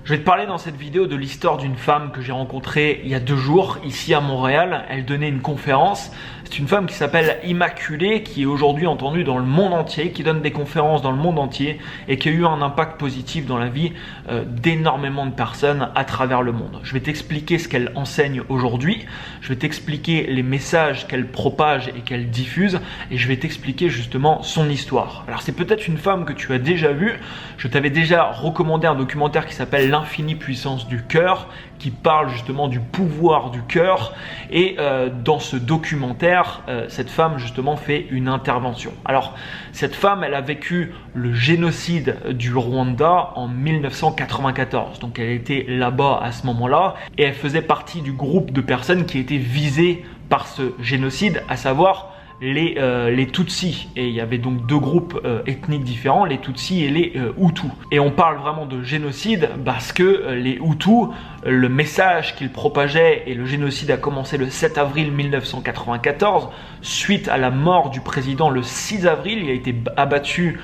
Je vais te parler dans cette vidéo de l'histoire d'une femme que j'ai rencontrée il y a 2 jours ici à Montréal. Elle donnait une conférence. C'est une femme qui s'appelle Immaculée, qui est aujourd'hui entendue dans le monde entier, qui donne des conférences dans le monde entier et qui a eu un impact positif dans la vie d'énormément de personnes à travers le monde. Je vais t'expliquer ce qu'elle enseigne aujourd'hui. Je vais t'expliquer les messages qu'elle propage et qu'elle diffuse et je vais t'expliquer justement son histoire. Alors c'est peut-être une femme que tu as déjà vue. Je t'avais déjà recommandé un documentaire qui s'appelle L'infinie puissance du cœur, qui parle justement du pouvoir du cœur. Et dans ce documentaire, cette femme justement fait une intervention. Alors cette femme, elle a vécu le génocide du Rwanda en 1994. Donc elle était là-bas à ce moment-là et elle faisait partie du groupe de personnes qui étaient visées par ce génocide, à savoir les Tutsis. Et il y avait donc 2 groupes ethniques différents, les Tutsis et les Hutus. Et on parle vraiment de génocide parce que les Hutus, le message qu'ils propageaient, et le génocide a commencé le 7 avril 1994, suite à la mort du président le 6 avril, il a été abattu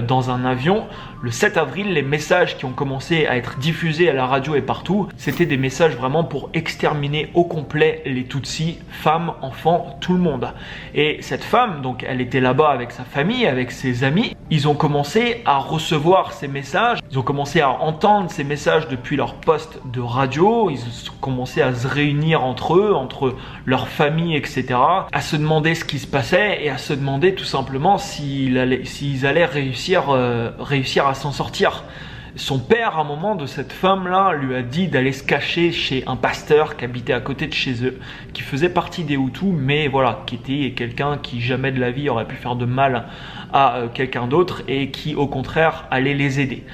dans un avion. Le 7 avril, les messages qui ont commencé à être diffusés à la radio et partout, c'était des messages vraiment pour exterminer au complet les Tutsis, femmes, enfants, tout le monde. Et cette femme, donc elle était là-bas avec sa famille, avec ses amis. Ils ont commencé à recevoir ces messages, ils ont commencé à entendre ces messages depuis leur poste de radio, ils ont commencé à se réunir entre eux, entre leurs familles, etc. À se demander ce qui se passait et à se demander tout simplement s'ils allaient réussir à s'en sortir. Son père, à un moment de cette femme-là, lui a dit d'aller se cacher chez un pasteur qui habitait à côté de chez eux, qui faisait partie des Hutus, mais voilà, qui était quelqu'un qui jamais de la vie aurait pu faire de mal à quelqu'un d'autre et qui, au contraire, allait les aider.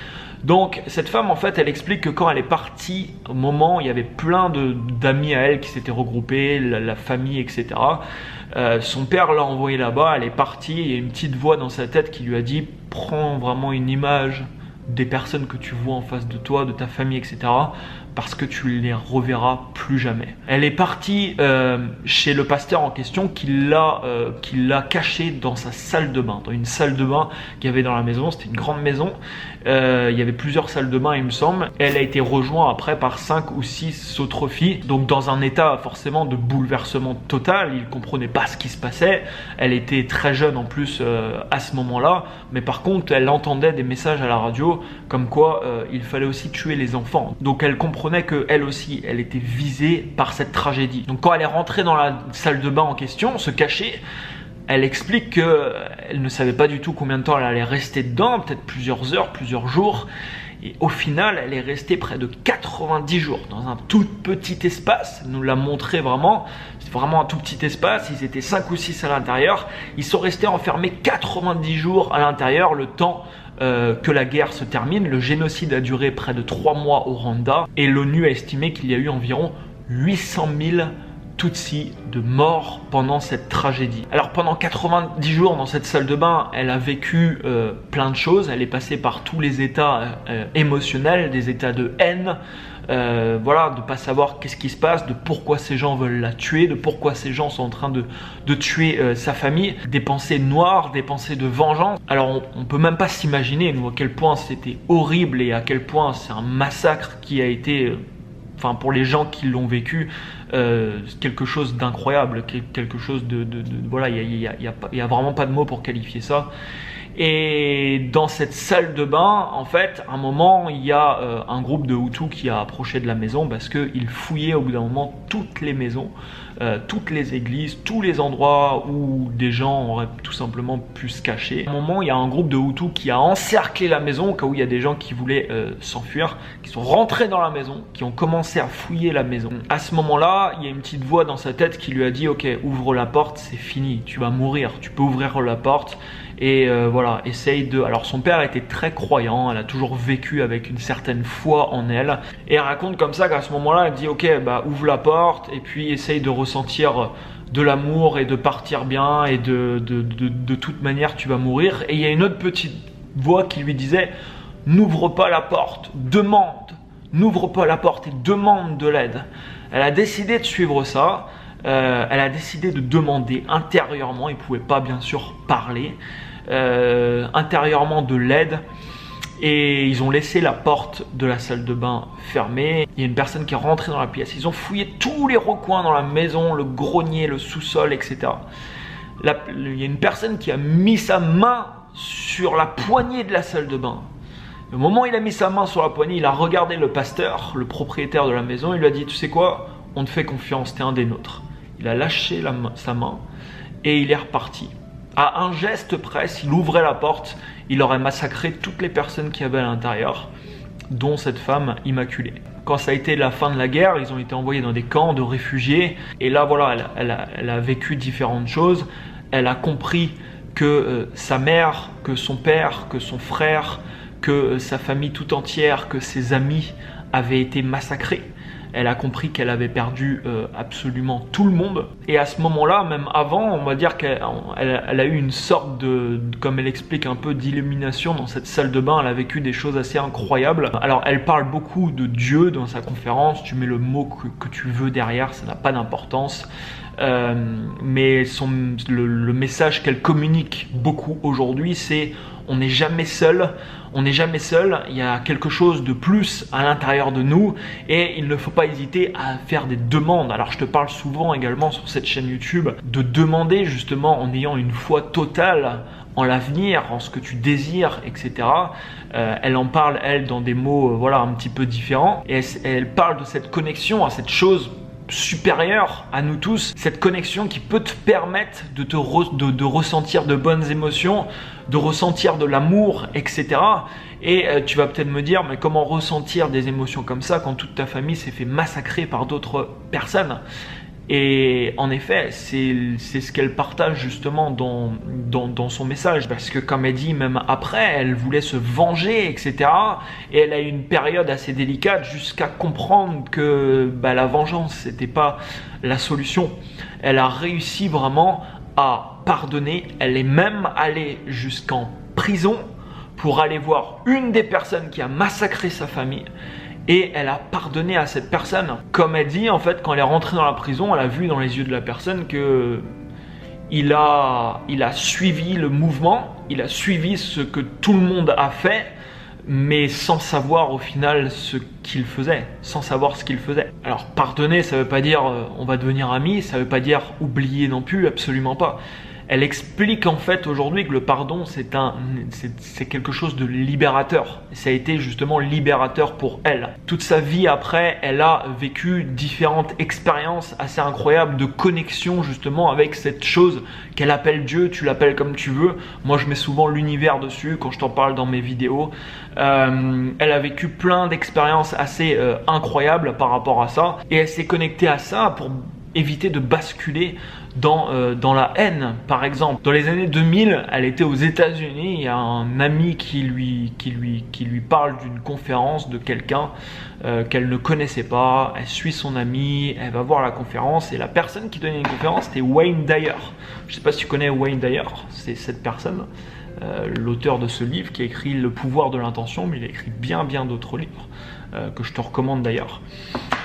Donc cette femme, en fait, elle explique que quand elle est partie, au moment, il y avait plein d'amis à elle qui s'étaient regroupés, la famille, etc. Son père l'a envoyée là-bas, elle est partie, il y a une petite voix dans sa tête qui lui a dit « Prends vraiment une image des personnes que tu vois en face de toi, de ta famille, etc. parce que tu les reverras plus jamais. » Elle est partie chez le pasteur en question qui l'a cachée dans sa salle de bain, dans une salle de bain qu'il y avait dans la maison. C'était une grande maison. Il y avait plusieurs salles de bain, il me semble. Elle a été rejointe après par 5 ou 6 autres filles, donc dans un état forcément de bouleversement total. Il ne comprenait pas ce qui se passait. Elle était très jeune en plus à ce moment-là, mais par contre elle entendait des messages à la radio comme quoi il fallait aussi tuer les enfants. Donc elle comprenait qu'elle aussi, elle était visée par cette tragédie. Donc quand elle est rentrée dans la salle de bain en question, se cacher, elle explique qu'elle ne savait pas du tout combien de temps elle allait rester dedans, peut-être plusieurs heures, plusieurs jours. Et au final, elle est restée près de 90 jours dans un tout petit espace. Elle nous l'a montré vraiment. C'est vraiment un tout petit espace. Ils étaient 5 ou 6 à l'intérieur. Ils sont restés enfermés 90 jours à l'intérieur, le temps que la guerre se termine. Le génocide a duré près de 3 mois au Rwanda. Et l'ONU a estimé qu'il y a eu environ 800 000 Tutsis de morts pendant cette tragédie. Alors pendant 90 jours dans cette salle de bain, elle a vécu plein de choses. Elle est passée par tous les états émotionnels, des états de haine, voilà, de pas savoir qu'est-ce qui se passe, de pourquoi ces gens veulent la tuer, de pourquoi ces gens sont en train de tuer sa famille, des pensées noires, des pensées de vengeance. Alors on peut même pas s'imaginer nous à quel point c'était horrible et à quel point c'est un massacre qui a été enfin pour les gens qui l'ont vécu, quelque chose d'incroyable, quelque chose voilà, il y a vraiment pas de mots pour qualifier ça. Et dans cette salle de bain, en fait, à un moment, il y a un groupe de Hutus qui a approché de la maison parce qu'ils fouillaient au bout d'un moment toutes les maisons, toutes les églises, tous les endroits où des gens auraient tout simplement pu se cacher. À un moment, il y a un groupe de Hutus qui a encerclé la maison au cas où il y a des gens qui voulaient s'enfuir, qui sont rentrés dans la maison, qui ont commencé à fouiller la maison. À ce moment-là, il y a une petite voix dans sa tête qui lui a dit « Ok, ouvre la porte, c'est fini, tu vas mourir, tu peux ouvrir la porte. » Et voilà, essaye de... Alors son père était très croyant, elle a toujours vécu avec une certaine foi en elle. Et elle raconte comme ça qu'à ce moment-là, elle dit ok, bah ouvre la porte et puis essaye de ressentir de l'amour et de partir bien et de toute manière tu vas mourir. Et il y a une autre petite voix qui lui disait n'ouvre pas la porte, demande, n'ouvre pas la porte et demande de l'aide. Elle a décidé de suivre ça. Elle a décidé de demander intérieurement, il ne pouvait pas bien sûr parler, intérieurement de l'aide. et ils ont laissé la porte de la salle de bain fermée. Il y a une personne qui est rentrée dans la pièce. Ils ont fouillé tous les recoins dans la maison, le grenier, le sous-sol, etc. Il y a une personne qui a mis sa main sur la poignée de la salle de bain. Au moment où il a mis sa main sur la poignée, il a regardé le pasteur, le propriétaire de la maison, il lui a dit « Tu sais quoi ? On te fait confiance, t'es un des nôtres. » Il a lâché sa main et il est reparti. À un geste près, s'il ouvrait la porte, il aurait massacré toutes les personnes qui avaient à l'intérieur, dont cette femme immaculée. Quand ça a été la fin de la guerre, ils ont été envoyés dans des camps de réfugiés. Et là, voilà, elle a vécu différentes choses. Elle a compris que sa mère, que son père, que son frère, que sa famille tout entière, que ses amis avaient été massacrés. Elle a compris qu'elle avait perdu absolument tout le monde. Et à ce moment-là, même avant, on va dire qu'elle a eu une sorte de, comme elle explique un peu, d'illumination dans cette salle de bain. Elle a vécu des choses assez incroyables. Alors, elle parle beaucoup de Dieu dans sa conférence. Tu mets le mot que tu veux derrière, ça n'a pas d'importance. Mais le message qu'elle communique beaucoup aujourd'hui, c'est on n'est jamais seul, on n'est jamais seul, il y a quelque chose de plus à l'intérieur de nous et il ne faut pas hésiter à faire des demandes. Alors je te parle souvent également sur cette chaîne YouTube de demander justement en ayant une foi totale en l'avenir, en ce que tu désires, etc. Elle en parle, elle, dans des mots voilà, un petit peu différents et elle parle de cette connexion à cette chose supérieure à nous tous, cette connexion qui peut te permettre de ressentir de bonnes émotions, de ressentir de l'amour, etc. Et tu vas peut-être me dire, mais comment ressentir des émotions comme ça quand toute ta famille s'est fait massacrer par d'autres personnes? Et en effet, c'est ce qu'elle partage justement dans son message. Parce que comme elle dit, même après, elle voulait se venger, etc. Et elle a eu une période assez délicate jusqu'à comprendre que la vengeance, c'était pas la solution. Elle a réussi vraiment à pardonner. Elle est même allée jusqu'en prison pour aller voir une des personnes qui a massacré sa famille. Et elle a pardonné à cette personne. Comme elle dit, en fait, quand elle est rentrée dans la prison, elle a vu dans les yeux de la personne que il a suivi le mouvement, il a suivi ce que tout le monde a fait, mais sans savoir au final ce qu'il faisait, sans savoir ce qu'il faisait. Alors pardonner, ça veut pas dire on va devenir amis, ça veut pas dire oublier non plus, absolument pas. Elle explique en fait aujourd'hui que le pardon c'est quelque chose de libérateur. Et ça a été justement libérateur pour elle. Toute sa vie après, elle a vécu différentes expériences assez incroyables de connexion justement avec cette chose qu'elle appelle Dieu. Tu l'appelles comme tu veux. Moi je mets souvent l'univers dessus quand je t'en parle dans mes vidéos. Elle a vécu plein d'expériences assez incroyables par rapport à ça. Et elle s'est connectée à ça pour éviter de basculer dans la haine, par exemple. Dans les années 2000, elle était aux États-Unis. Il y a un ami qui lui parle d'une conférence de quelqu'un qu'elle ne connaissait pas. Elle suit son ami, elle va voir la conférence et la personne qui donnait une conférence, c'était Wayne Dyer. Je ne sais pas si tu connais Wayne Dyer, c'est cette personne, l'auteur de ce livre qui a écrit Le pouvoir de l'intention, mais il a écrit bien d'autres livres que je te recommande d'ailleurs.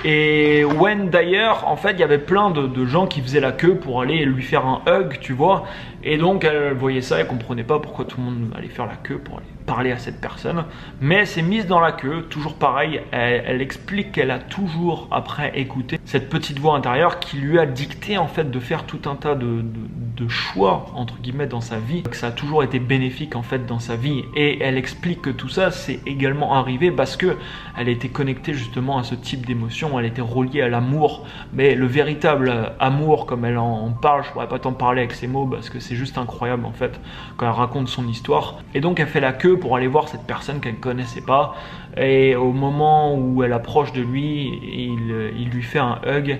Et Wayne Dyer, en fait, il y avait plein de gens qui faisaient la queue pour aller lui faire un hug, tu vois. Et donc, elle voyait ça, elle comprenait pas pourquoi tout le monde allait faire la queue pour aller parler à cette personne. Mais elle s'est mise dans la queue, toujours pareil. Elle explique qu'elle a toujours, après, écouté cette petite voix intérieure qui lui a dicté, en fait, de faire tout un tas de choix, entre guillemets, dans sa vie. Que ça a toujours été bénéfique, en fait, dans sa vie. Et elle explique que tout ça, c'est également arrivé parce que elle était connectée, justement, à ce type d'émotion. Elle était reliée à l'amour. Mais le véritable amour, comme elle en parle, je pourrais pas t'en parler avec ces mots parce que c'est juste incroyable, en fait, quand elle raconte son histoire. Et donc, elle fait la queue pour aller voir cette personne qu'elle ne connaissait pas. Et au moment où elle approche de lui, il lui fait un hug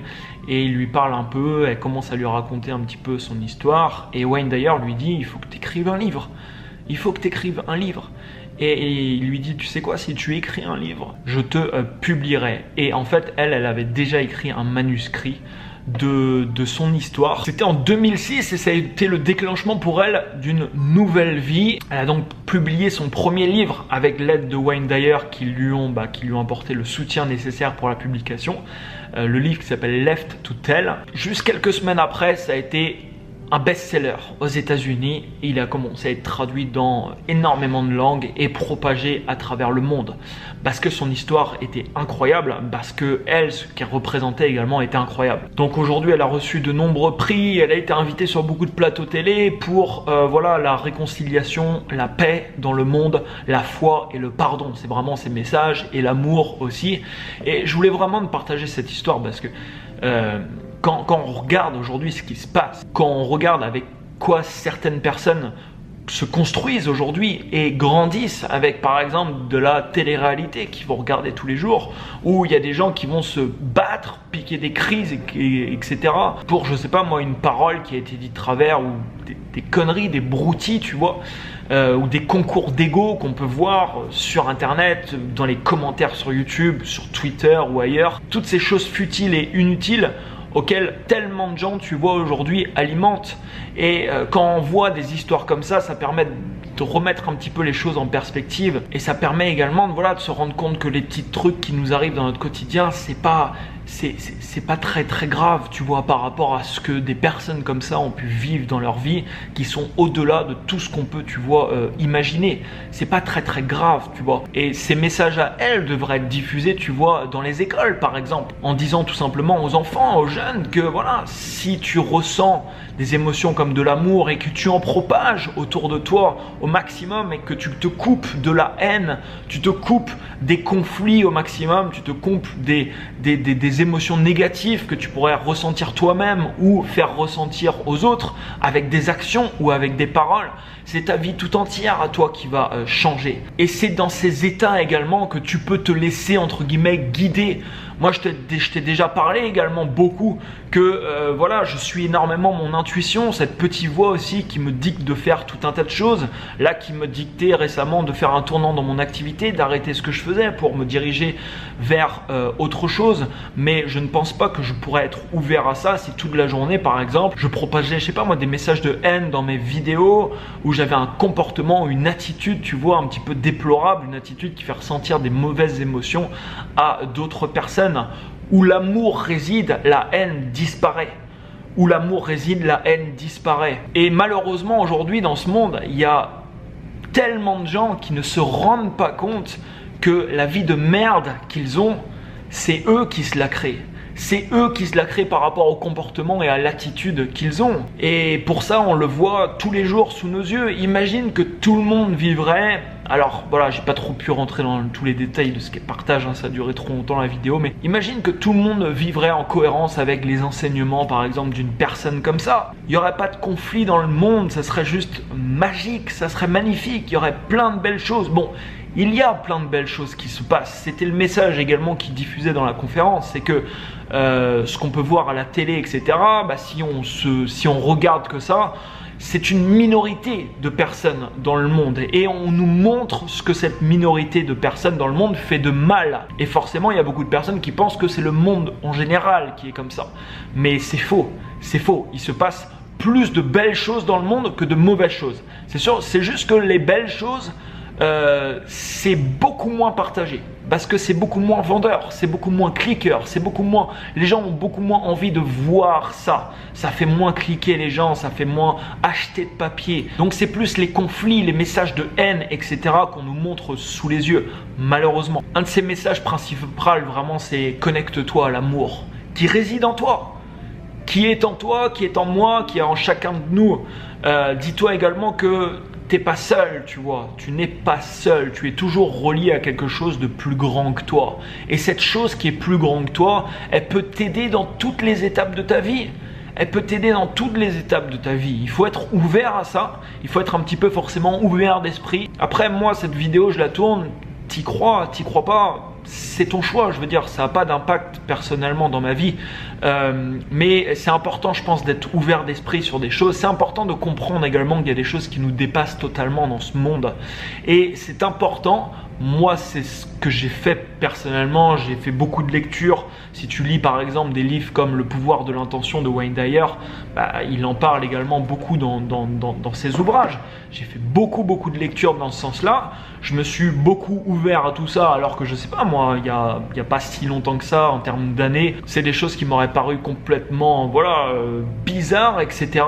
et il lui parle un peu. Elle commence à lui raconter un petit peu son histoire. Et Wayne d'ailleurs lui dit, il faut que tu écrives un livre. Il faut que tu écrives un livre. Et il lui dit, tu sais quoi, si tu écris un livre, je te publierai. Et en fait, elle avait déjà écrit un manuscrit de son histoire. C'était en 2006 et ça a été le déclenchement pour elle d'une nouvelle vie. Elle a donc publié son premier livre avec l'aide de Wayne Dyer qui lui ont apporté le soutien nécessaire pour la publication. Le livre qui s'appelle Left to Tell. Juste quelques semaines après, ça a été un best-seller aux États-Unis. Il a commencé à être traduit dans énormément de langues et propagé à travers le monde parce que son histoire était incroyable, parce que elle, ce qu'elle représentait également, était incroyable. Donc aujourd'hui, elle a reçu de nombreux prix, elle a été invitée sur beaucoup de plateaux télé pour voilà, la réconciliation, la paix dans le monde, la foi et le pardon. C'est vraiment ses messages, et l'amour aussi. Et je voulais vraiment te partager cette histoire parce que quand on regarde aujourd'hui ce qui se passe, quand on regarde avec quoi certaines personnes se construisent aujourd'hui et grandissent avec par exemple de la télé-réalité qu'ils vont regarder tous les jours, où il y a des gens qui vont se battre, piquer des crises, etc. pour, je sais pas moi, une parole qui a été dite de travers, ou des conneries, des broutilles, tu vois, ou des concours d'ego qu'on peut voir sur internet, dans les commentaires sur YouTube, sur Twitter ou ailleurs. Toutes ces choses futiles et inutiles auxquelles tellement de gens, tu vois, aujourd'hui alimentent. Et quand on voit des histoires comme ça permet de remettre un petit peu les choses en perspective, et ça permet également voilà, de se rendre compte que les petits trucs qui nous arrivent dans notre quotidien, c'est pas très très grave, tu vois, par rapport à ce que des personnes comme ça ont pu vivre dans leur vie, qui sont au-delà de tout ce qu'on peut, tu vois, imaginer. C'est pas très très grave, tu vois. Et ces messages à elles devraient être diffusés, tu vois, dans les écoles par exemple, en disant tout simplement aux enfants, aux jeunes, que voilà, si tu ressens des émotions comme de l'amour et que tu en propages autour de toi au maximum, et que tu te coupes de la haine, tu te coupes des conflits au maximum, tu te coupes des émotions négatives que tu pourrais ressentir toi-même ou faire ressentir aux autres avec des actions ou avec des paroles, c'est ta vie tout entière à toi qui va changer. Et c'est dans ces états également que tu peux te laisser, entre guillemets, guider. Moi, je t'ai déjà parlé également beaucoup que voilà, je suis énormément mon intuition, cette petite voix aussi qui me dicte de faire tout un tas de choses, là qui me dictait récemment de faire un tournant dans mon activité, d'arrêter ce que je faisais pour me diriger vers autre chose. Mais je ne pense pas que je pourrais être ouvert à ça si toute la journée, par exemple, je propageais, je sais pas moi, des messages de haine dans mes vidéos, où j'avais un comportement, une attitude, tu vois, un petit peu déplorable, une attitude qui fait ressentir des mauvaises émotions à d'autres personnes. Où l'amour réside, la haine disparaît. Où l'amour réside, la haine disparaît. Et malheureusement, aujourd'hui, dans ce monde, il y a tellement de gens qui ne se rendent pas compte que la vie de merde qu'ils ont, c'est eux qui se la créent. C'est eux qui se la créent par rapport au comportement et à l'attitude qu'ils ont. Et pour ça, on le voit tous les jours sous nos yeux. Imagine que tout le monde vivrait... Alors voilà, j'ai pas trop pu rentrer dans tous les détails de ce qu'elle partage, hein, ça a duré trop longtemps la vidéo, mais imagine que tout le monde vivrait en cohérence avec les enseignements, par exemple, d'une personne comme ça. Il n'y aurait pas de conflit dans le monde, ça serait juste magique, ça serait magnifique, il y aurait plein de belles choses. Bon, il y a plein de belles choses qui se passent. C'était le message également qui diffusait dans la conférence, c'est que ce qu'on peut voir à la télé, etc., bah, si on regarde que ça, c'est une minorité de personnes dans le monde, et on nous montre ce que cette minorité de personnes dans le monde fait de mal. Et forcément, il y a beaucoup de personnes qui pensent que c'est le monde en général qui est comme ça. Mais c'est faux, c'est faux. Il se passe plus de belles choses dans le monde que de mauvaises choses. C'est sûr, c'est juste que les belles choses, c'est beaucoup moins partagé. Parce que c'est beaucoup moins vendeur, c'est beaucoup moins cliqueur, c'est beaucoup moins... Les gens ont beaucoup moins envie de voir ça. Ça fait moins cliquer les gens, ça fait moins acheter de papier. Donc c'est plus les conflits, les messages de haine, etc. qu'on nous montre sous les yeux, malheureusement. Un de ces messages principaux, vraiment, c'est « Connecte-toi à l'amour qui réside en toi ». Qui est en toi, qui est en moi, qui est en chacun de nous. Dis-toi également que t'es pas seul, tu vois. Tu n'es pas seul. Tu es toujours relié à quelque chose de plus grand que toi. Et cette chose qui est plus grande que toi, elle peut t'aider dans toutes les étapes de ta vie. Elle peut t'aider dans toutes les étapes de ta vie. Il faut être ouvert à ça. Il faut être un petit peu forcément ouvert d'esprit. Après, moi, cette vidéo, je la tourne. T'y crois pas, c'est ton choix. Je veux dire, ça n'a pas d'impact personnellement dans ma vie. Mais c'est important, je pense, d'être ouvert d'esprit sur des choses. C'est important de comprendre également qu'il y a des choses qui nous dépassent totalement dans ce monde. Et c'est important Moi, c'est ce que j'ai fait personnellement. J'ai fait beaucoup de lectures. Si tu lis par exemple des livres comme Le pouvoir de l'intention de Wayne Dyer, il en parle également beaucoup dans ses ouvrages. J'ai fait beaucoup de lectures dans ce sens-là. Je me suis beaucoup ouvert à tout ça, alors que je sais pas moi, il y a pas si longtemps que ça en termes d'années. C'est des choses qui m'auraient paru complètement bizarres, etc.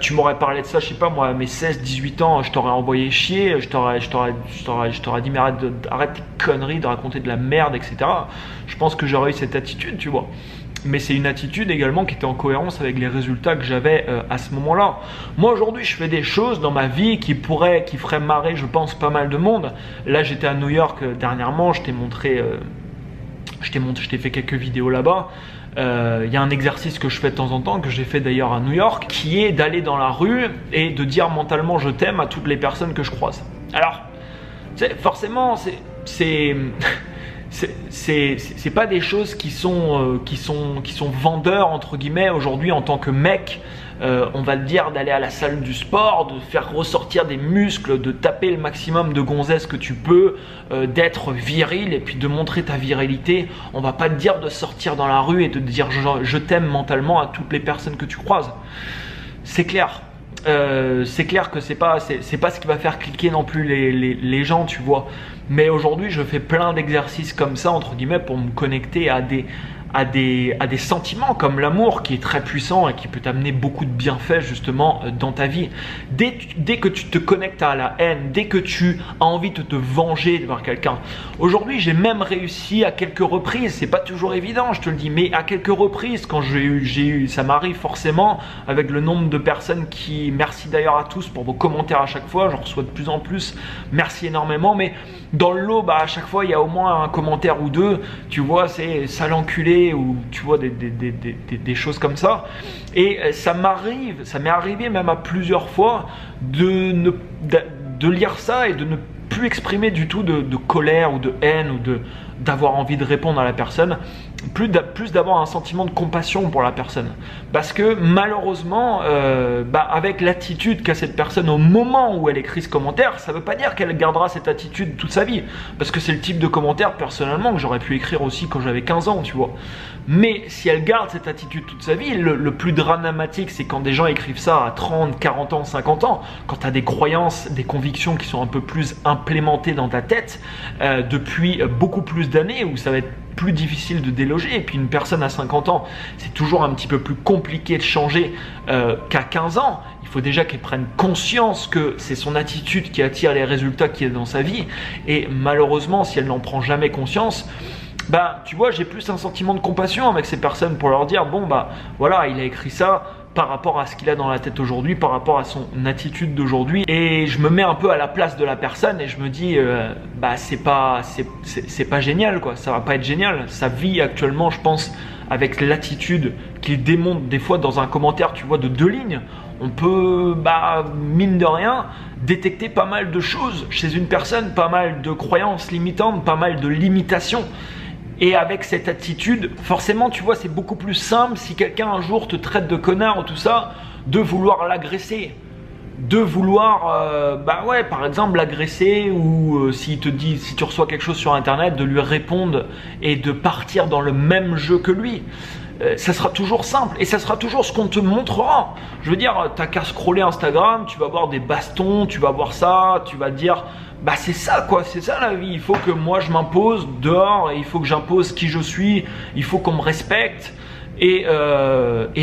Tu m'aurais parlé de ça, je sais pas moi, à mes 16-18 ans, je t'aurais envoyé chier, je t'aurais dit mais arrête tes conneries de raconter de la merde, etc. Je pense que j'aurais eu cette attitude, tu vois. Mais c'est une attitude également qui était en cohérence avec les résultats que j'avais à ce moment-là. Moi aujourd'hui, je fais des choses dans ma vie qui feraient marrer, je pense, pas mal de monde. Là, j'étais à New York dernièrement, je t'ai fait quelques vidéos là-bas. Il y a un exercice que je fais de temps en temps, que j'ai fait d'ailleurs à New York, qui est d'aller dans la rue et de dire mentalement je t'aime à toutes les personnes que je croise. Alors, forcément, c'est pas des choses qui sont vendeurs entre guillemets aujourd'hui en tant que mec. On va te dire d'aller à la salle du sport, de faire ressortir des muscles, de taper le maximum de gonzesses que tu peux, d'être viril et puis de montrer ta virilité. On va pas te dire de sortir dans la rue et de te dire je t'aime mentalement à toutes les personnes que tu croises. C'est clair. C'est clair que c'est pas ce qui va faire cliquer non plus les gens, tu vois. Mais aujourd'hui, je fais plein d'exercices comme ça, entre guillemets, pour me connecter à des sentiments comme l'amour qui est très puissant et qui peut t'amener beaucoup de bienfaits justement dans ta vie. Dès que tu te connectes à la haine, dès que tu as envie de te venger de voir quelqu'un. Aujourd'hui, j'ai même réussi à quelques reprises, c'est pas toujours évident, je te le dis, mais à quelques reprises, quand ça m'arrive forcément avec le nombre de personnes merci d'ailleurs à tous pour vos commentaires à chaque fois, j'en reçois de plus en plus, merci énormément, mais dans le lot, à chaque fois, il y a au moins un commentaire ou deux, tu vois, c'est sale enculé ou tu vois des choses comme ça. Et ça m'est arrivé même à plusieurs fois de lire ça et de ne plus exprimer du tout de colère ou de haine ou d'avoir envie de répondre à la personne, plus d'avoir un sentiment de compassion pour la personne. Parce que malheureusement, avec l'attitude qu'a cette personne au moment où elle écrit ce commentaire, ça ne veut pas dire qu'elle gardera cette attitude toute sa vie. Parce que c'est le type de commentaire personnellement que j'aurais pu écrire aussi quand j'avais 15 ans, tu vois. Mais si elle garde cette attitude toute sa vie, le plus dramatique, c'est quand des gens écrivent ça à 30, 40 ans, 50 ans, quand tu as des croyances, des convictions qui sont un peu plus implémentées dans ta tête depuis beaucoup plus d'années, où ça va être plus difficile de déloger. Et puis une personne à 50 ans, c'est toujours un petit peu plus compliqué de changer qu'à 15 ans. Il faut déjà qu'elle prenne conscience que c'est son attitude qui attire les résultats qu'il y a dans sa vie. Et malheureusement, si elle n'en prend jamais conscience, tu vois, j'ai plus un sentiment de compassion avec ces personnes pour leur dire, voilà, il a écrit ça par rapport à ce qu'il a dans la tête aujourd'hui, par rapport à son attitude d'aujourd'hui. Et je me mets un peu à la place de la personne et je me dis, c'est pas génial, quoi. Ça va pas être génial. Sa vie actuellement, je pense, avec l'attitude qu'il démontre des fois dans un commentaire, tu vois, de 2 lignes, on peut, mine de rien, détecter pas mal de choses chez une personne, pas mal de croyances limitantes, pas mal de limitations. Et avec cette attitude, forcément, tu vois, c'est beaucoup plus simple si quelqu'un un jour te traite de connard ou tout ça, de vouloir l'agresser. De vouloir, par exemple, l'agresser ou si tu reçois quelque chose sur Internet, de lui répondre et de partir dans le même jeu que lui. Ça sera toujours simple et ça sera toujours ce qu'on te montrera. Je veux dire, t'as qu'à scroller Instagram, tu vas voir des bastons, tu vas voir ça, tu vas te dire, c'est ça quoi, c'est ça la vie. Il faut que moi je m'impose dehors et il faut que j'impose qui je suis, il faut qu'on me respecte et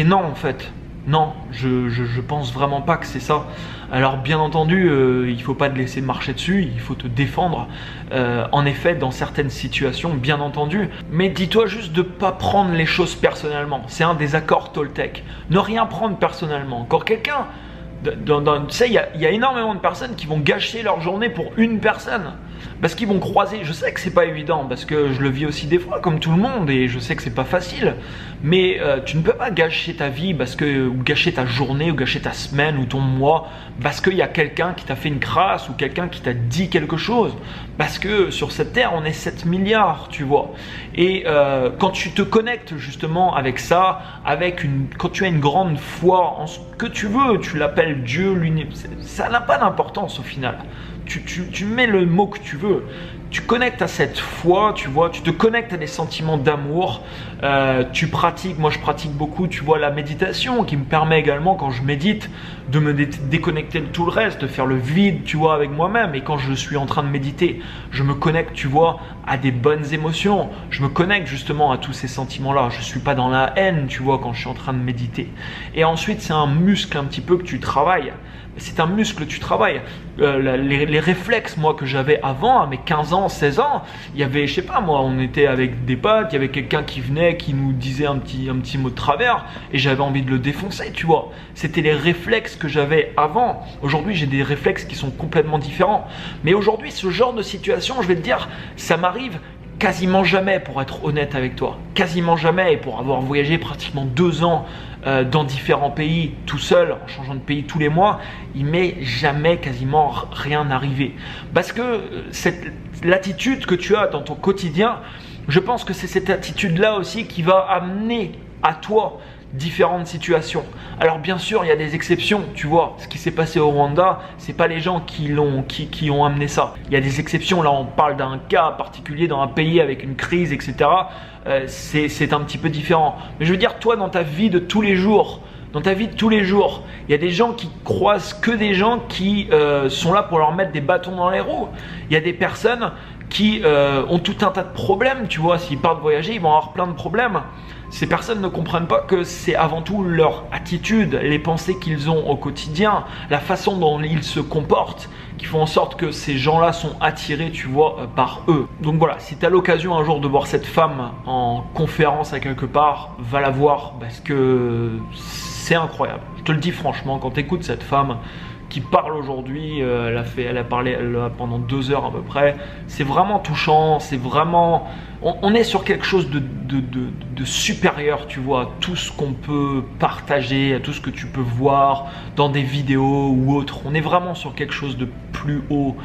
non en fait. Non, je pense vraiment pas que c'est ça. Alors bien entendu, il faut pas te laisser marcher dessus, il faut te défendre. En effet, dans certaines situations, bien entendu. Mais dis-toi juste de pas prendre les choses personnellement. C'est un des accords Toltec. Ne rien prendre personnellement. Quand quelqu'un, tu sais, il y a énormément de personnes qui vont gâcher leur journée pour une personne. Parce qu'ils vont croiser, je sais que c'est pas évident, parce que je le vis aussi des fois comme tout le monde et je sais que c'est pas facile, mais tu ne peux pas gâcher ta vie ou gâcher ta journée ou gâcher ta semaine ou ton mois parce qu'il y a quelqu'un qui t'a fait une crasse ou quelqu'un qui t'a dit quelque chose, parce que sur cette terre on est 7 milliards, tu vois. Et quand tu te connectes justement avec ça, quand tu as une grande foi en ce que tu veux, tu l'appelles Dieu, l'univers, ça n'a pas d'importance au final. Tu mets le mot que tu veux. tu connectes à cette foi, tu vois, tu te connectes à des sentiments d'amour, tu pratiques, moi je pratique beaucoup, tu vois, la méditation qui me permet également quand je médite de me déconnecter de tout le reste, de faire le vide, tu vois, avec moi-même. Et quand je suis en train de méditer, je me connecte, tu vois, à des bonnes émotions, je me connecte justement à tous ces sentiments-là, je suis pas dans la haine, tu vois, quand je suis en train de méditer. Et ensuite, c'est un muscle un petit peu que tu travailles. C'est un muscle que tu travailles. Les réflexes, moi, que j'avais avant, à mes 15 ans, 16 ans, il y avait, je sais pas, moi, on était avec des potes, il y avait quelqu'un qui venait, qui nous disait un petit mot de travers, et j'avais envie de le défoncer, tu vois. C'était les réflexes que j'avais avant. Aujourd'hui, j'ai des réflexes qui sont complètement différents. Mais aujourd'hui, ce genre de situation, je vais te dire, ça m'arrive quasiment jamais, pour être honnête avec toi. Quasiment jamais. Et pour avoir voyagé pratiquement 2 ans dans différents pays, tout seul, en changeant de pays tous les mois, il m'est jamais quasiment rien arrivé. Parce que l'attitude que tu as dans ton quotidien, je pense que c'est cette attitude-là aussi qui va amener à toi différentes situations. Alors bien sûr, il y a des exceptions, tu vois. Ce qui s'est passé au Rwanda, c'est pas les gens qui ont amené ça. Il y a des exceptions. Là, on parle d'un cas particulier dans un pays avec une crise, etc. C'est un petit peu différent. Mais je veux dire, toi, dans ta vie de tous les jours, il y a des gens qui croisent que des gens qui sont là pour leur mettre des bâtons dans les roues. Il y a des personnes qui ont tout un tas de problèmes, tu vois. S'ils partent voyager, ils vont avoir plein de problèmes. Ces personnes ne comprennent pas que c'est avant tout leur attitude, les pensées qu'ils ont au quotidien, la façon dont ils se comportent, qui font en sorte que ces gens-là sont attirés, tu vois, par eux. Donc voilà, si tu as l'occasion un jour de voir cette femme en conférence à quelque part, va la voir parce que c'est incroyable. Je te le dis franchement, quand tu écoutes cette femme qui parle aujourd'hui, elle a parlé pendant 2 heures à peu près, c'est vraiment touchant, c'est vraiment... On est sur quelque chose de supérieur, tu vois, à tout ce qu'on peut partager, à tout ce que tu peux voir dans des vidéos ou autres. On est vraiment sur quelque chose de plus haut,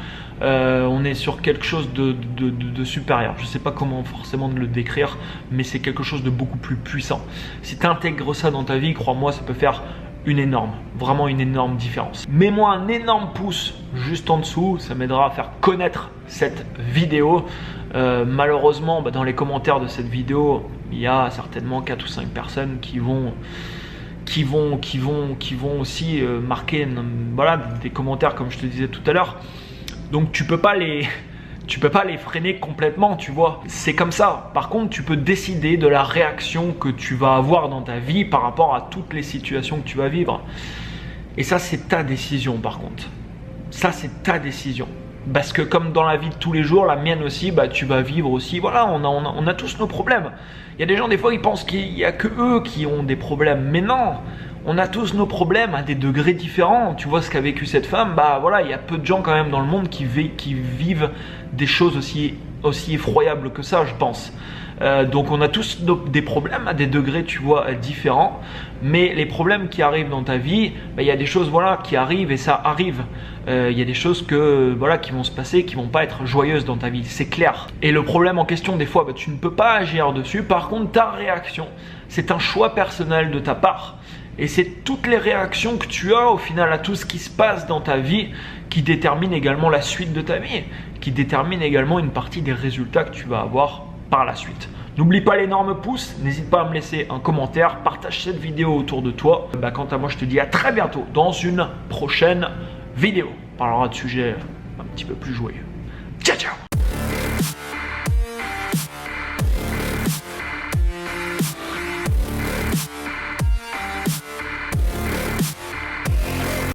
on est sur quelque chose de supérieur. Je ne sais pas comment forcément de le décrire, mais c'est quelque chose de beaucoup plus puissant. Si tu intègres ça dans ta vie, crois-moi, ça peut faire vraiment une énorme différence. Mets-moi un énorme pouce juste en dessous, ça m'aidera à faire connaître cette vidéo. Malheureusement, dans les commentaires de cette vidéo, il y a certainement 4 ou 5 personnes qui vont aussi marquer voilà, des commentaires comme je te disais tout à l'heure. Donc tu peux pas les freiner complètement, tu vois. C'est comme ça. Par contre, tu peux décider de la réaction que tu vas avoir dans ta vie par rapport à toutes les situations que tu vas vivre. Et ça, c'est ta décision par contre. Ça, c'est ta décision. Parce que comme dans la vie de tous les jours, la mienne aussi, tu vas vivre aussi. Voilà, on a tous nos problèmes. Il y a des gens, des fois, ils pensent qu'il n'y a que eux qui ont des problèmes. Mais non, on a tous nos problèmes à des degrés différents. Tu vois ce qu'a vécu cette femme, voilà, il y a peu de gens quand même dans le monde qui vivent des choses aussi effroyables que ça, je pense. Donc on a tous des problèmes à des degrés, tu vois, différents. Mais les problèmes qui arrivent dans ta vie, il y a des choses, voilà, qui arrivent et ça arrive. Il y a des choses voilà, qui vont se passer, qui vont pas être joyeuses dans ta vie, c'est clair. Et le problème en question, des fois, tu ne peux pas agir dessus. Par contre, ta réaction, c'est un choix personnel de ta part. Et c'est toutes les réactions que tu as au final à tout ce qui se passe dans ta vie qui déterminent également la suite de ta vie, qui déterminent également une partie des résultats que tu vas avoir par la suite. N'oublie pas l'énorme pouce, n'hésite pas à me laisser un commentaire, partage cette vidéo autour de toi. Quant à moi, je te dis à très bientôt dans une prochaine vidéo. On parlera de sujets un petit peu plus joyeux. Ciao, ciao!